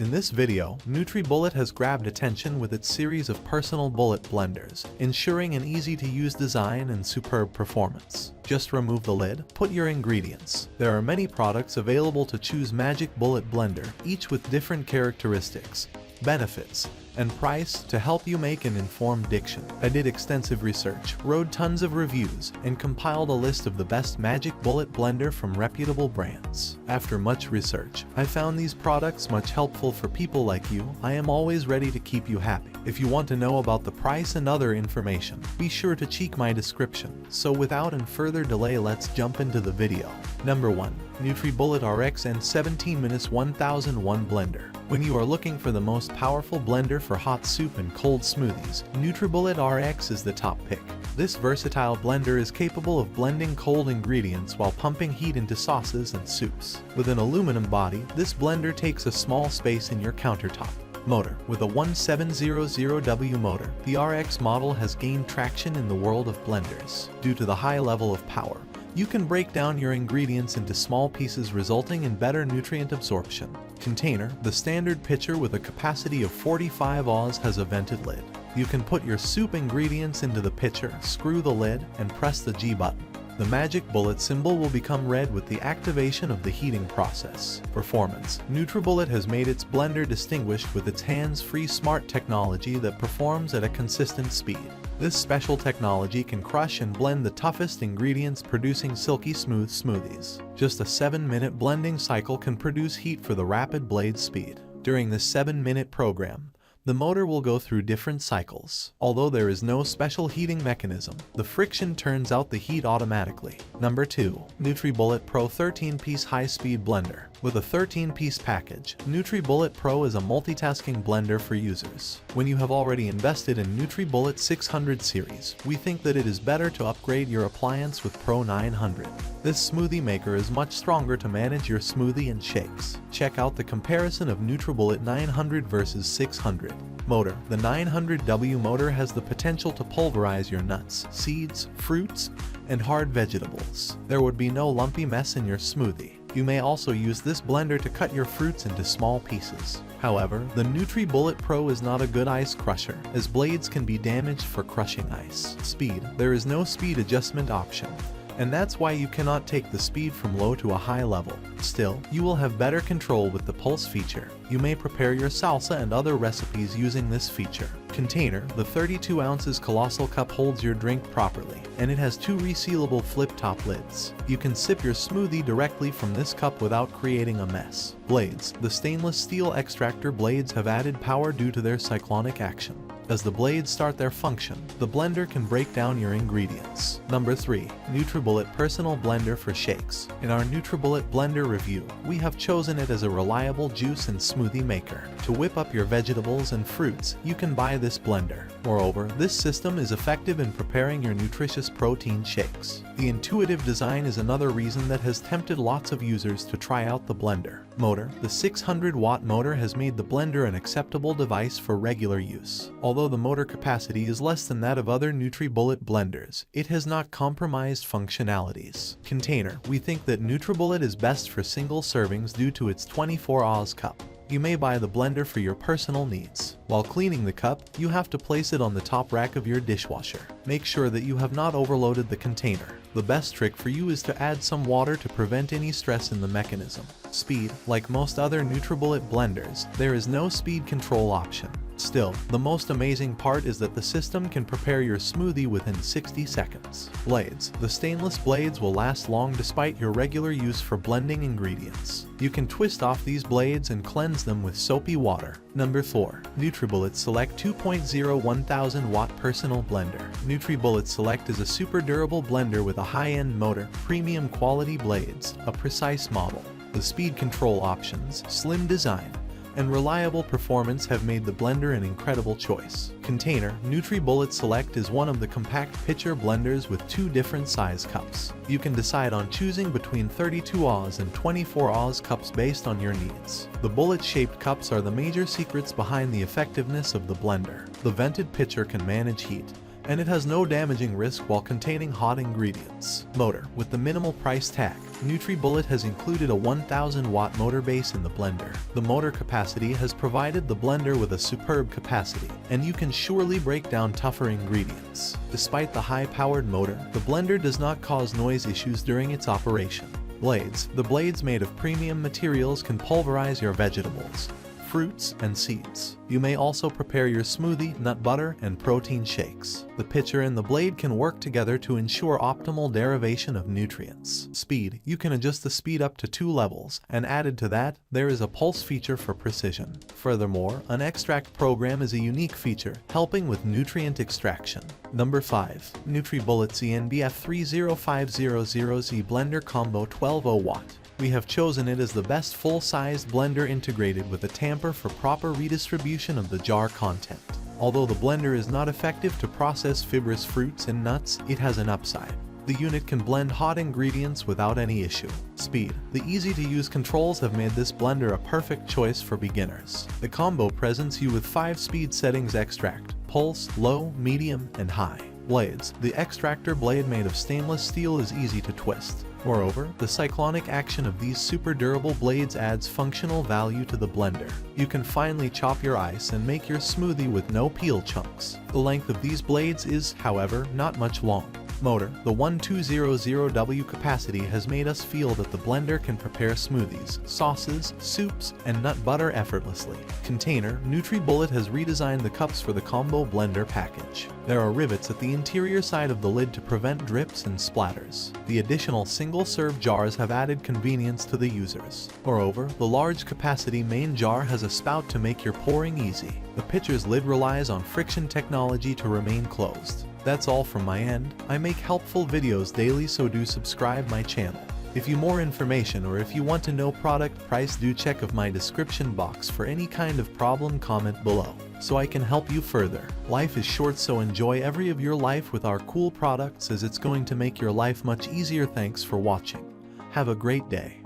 In this video, NutriBullet has grabbed attention with its series of personal bullet blenders, ensuring an easy-to-use design and superb performance. Just remove the lid, put your ingredients. There are many products available to choose Magic Bullet Blender, each with different characteristics, benefits, and price to help you make an informed decision. I did extensive research, wrote tons of reviews, and compiled a list of the best Magic Bullet Blender from reputable brands. After much research, I found these products much helpful for people like you. I am always ready to keep you happy. If you want to know about the price and other information, be sure to check my description. So without any further delay, let's jump into the video. Number 1. NutriBullet RX N17 1001 Blender. When you are looking for the most powerful blender for hot soup and cold smoothies, NutriBullet RX is the top pick. This versatile blender is capable of blending cold ingredients while pumping heat into sauces and soups. With an aluminum body, this blender takes a small space in your countertop. Motor. With a 1700W motor, the RX model has gained traction in the world of blenders. Due to the high level of power, you can break down your ingredients into small pieces, resulting in better nutrient absorption. Container. The standard pitcher with a capacity of 45 Oz has a vented lid. You can put your soup ingredients into the pitcher, screw the lid, and press the G button. The Magic Bullet symbol will become red with the activation of the heating process. Performance. NutriBullet has made its blender distinguished with its hands-free smart technology that performs at a consistent speed. This special technology can crush and blend the toughest ingredients, producing silky smooth smoothies. Just a 7-minute blending cycle can produce heat for the rapid blade speed. During this 7-minute program, the motor will go through different cycles. Although there is no special heating mechanism, the friction turns out the heat automatically. Number 2. NutriBullet Pro 13-piece high-speed blender. With a 13-piece package, NutriBullet Pro is a multitasking blender for users. When you have already invested in NutriBullet 600 series, we think that it is better to upgrade your appliance with Pro 900. This smoothie maker is much stronger to manage your smoothie and shakes. Check out the comparison of NutriBullet 900 versus 600. Motor. The 900W motor has the potential to pulverize your nuts, seeds, fruits, and hard vegetables. There would be no lumpy mess in your smoothie. You may also use this blender to cut your fruits into small pieces. However, the NutriBullet Pro is not a good ice crusher, as blades can be damaged for crushing ice. Speed. There is no speed adjustment option, and that's why you cannot take the speed from low to a high level. Still, you will have better control with the pulse feature. You may prepare your salsa and other recipes using this feature. Container. The 32 ounces colossal cup holds your drink properly, and it has 2 resealable flip-top lids. You can sip your smoothie directly from this cup without creating a mess. Blades. The stainless steel extractor blades have added power due to their cyclonic action. As the blades start their function, the blender can break down your ingredients. Number 3. NutriBullet Personal Blender for Shakes. In our NutriBullet blender review, we have chosen it as a reliable juice and smoothie maker. To whip up your vegetables and fruits, you can buy this blender. Moreover, this system is effective in preparing your nutritious protein shakes. The intuitive design is another reason that has tempted lots of users to try out the blender. Motor. The 600-watt motor has made the blender an acceptable device for regular use. Although the motor capacity is less than that of other NutriBullet blenders, it has not compromised functionalities. Container. We think that NutriBullet is best for single servings due to its 24 Oz cup. You may buy the blender for your personal needs. While cleaning the cup, you have to place it on the top rack of your dishwasher. Make sure that you have not overloaded the container. The best trick for you is to add some water to prevent any stress in the mechanism. Speed. Like most other NutriBullet blenders, there is no speed control option. Still, the most amazing part is that the system can prepare your smoothie within 60 seconds. Blades. The stainless blades will last long despite your regular use for blending ingredients. You can twist off these blades and cleanse them with soapy water. Number 4. NutriBullet Select 2.0 1000-watt Personal Blender. NutriBullet Select is a super durable blender with a high-end motor, premium quality blades, a precise model. The speed control options, slim design, and reliable performance have made the blender an incredible choice. Container. NutriBullet Select is one of the compact pitcher blenders with 2 different size cups. You can decide on choosing between 32 Oz and 24 Oz cups based on your needs. The bullet-shaped cups are the major secrets behind the effectiveness of the blender. The vented pitcher can manage heat, and it has no damaging risk while containing hot ingredients. Motor. With the minimal price tag, NutriBullet has included a 1000-watt motor base in the blender. The motor capacity has provided the blender with a superb capacity, and you can surely break down tougher ingredients. Despite the high-powered motor, the blender does not cause noise issues during its operation. Blades. The blades made of premium materials can pulverize your vegetables, fruits, and seeds. You may also prepare your smoothie, nut butter, and protein shakes. The pitcher and the blade can work together to ensure optimal derivation of nutrients. Speed. You can adjust the speed up to 2 levels, and added to that, there is a pulse feature for precision. Furthermore, an extract program is a unique feature, helping with nutrient extraction. Number 5. NutriBullet ZNBF30500Z Blender Combo 1200 watt. We have chosen it as the best full-sized blender integrated with a tamper for proper redistribution of the jar content. Although the blender is not effective to process fibrous fruits and nuts, it has an upside. The unit can blend hot ingredients without any issue. Speed. The easy-to-use controls have made this blender a perfect choice for beginners. The combo presents you with 5 speed settings: extract, pulse, low, medium, and high. Blades. The extractor blade made of stainless steel is easy to twist. Moreover, the cyclonic action of these super durable blades adds functional value to the blender. You can finely chop your ice and make your smoothie with no peel chunks. The length of these blades is, however, not much long. Motor. The 1200W capacity has made us feel that the blender can prepare smoothies, sauces, soups, and nut butter effortlessly. Container. NutriBullet has redesigned the cups for the combo blender package. There are rivets at the interior side of the lid to prevent drips and splatters. The additional single-serve jars have added convenience to the users. Moreover, the large capacity main jar has a spout to make your pouring easy. The pitcher's lid relies on friction technology to remain closed. That's all from my end. I make helpful videos daily, so do subscribe my channel. If you more information or if you want to know product price, do check of my description box for any kind of problem. Comment below so I can help you further. Life is short, so enjoy every of your life with our cool products, as it's going to make your life much easier. Thanks for watching. Have a great day.